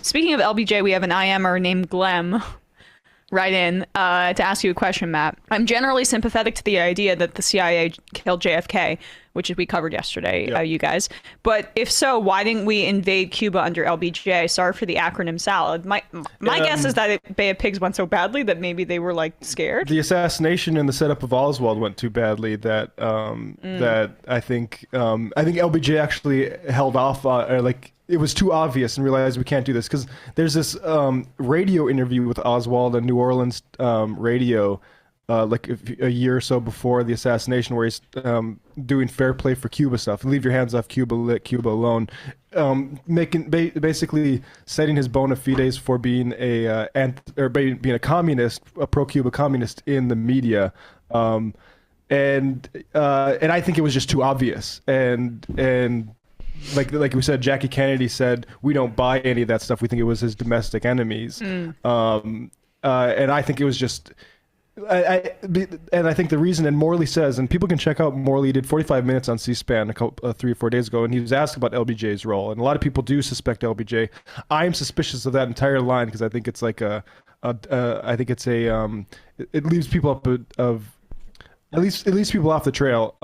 Speaking of LBJ, we have an IMer named Glem right in to ask you a question, Matt. I'm generally sympathetic to the idea that the CIA killed JFK, which we covered yesterday, Yep. you guys. But if so, why didn't we invade Cuba under LBJ? Sorry for the acronym salad. My guess is that Bay of Pigs went so badly that maybe they were like scared. The assassination and the setup of Oswald went too badly that that I think LBJ actually held off, or like it was too obvious and realized we can't do this, because there's this radio interview with Oswald on New Orleans radio like a year or so before the assassination, where he's doing fair play for Cuba stuff. Leave your hands off Cuba, let Cuba alone. Basically setting his bona fides for being being a communist, a pro-Cuba communist in the media. And I think it was just too obvious. And like we said, Jackie Kennedy said, we don't buy any of that stuff. We think it was his domestic enemies. And I think it was just... and I think the reason, and Morley says, and people can check out Morley did 45 minutes on C-SPAN 3 or 4 days ago, and he was asked about LBJ's role, and a lot of people do suspect LBJ. I am suspicious of that entire line, because I think it's like it leaves people up at least people off the trail.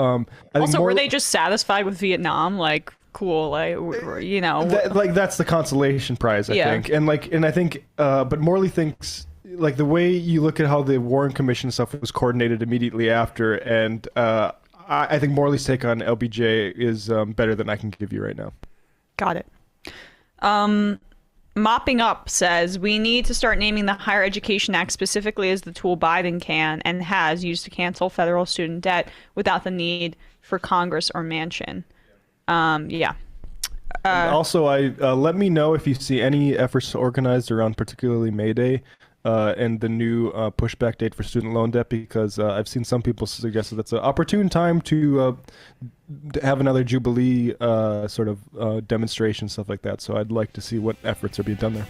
Also, were they just satisfied with Vietnam? Like, cool, like, you know, that's the consolation prize, I think, and I think, but Morley thinks, like, the way you look at how the Warren Commission stuff was coordinated immediately after, and I think Morley's take on LBJ is better than I can give you right now. Got it. Mopping Up says, we need to start naming the Higher Education Act specifically as the tool Biden can and has used to cancel federal student debt without the need for Congress or Manchin. Yeah. Also, let me know if you see any efforts organized around particularly May Day and the new pushback date for student loan debt, because I've seen some people suggest that that's an opportune time to have another Jubilee sort of demonstration, stuff like that. So I'd like to see what efforts are being done there.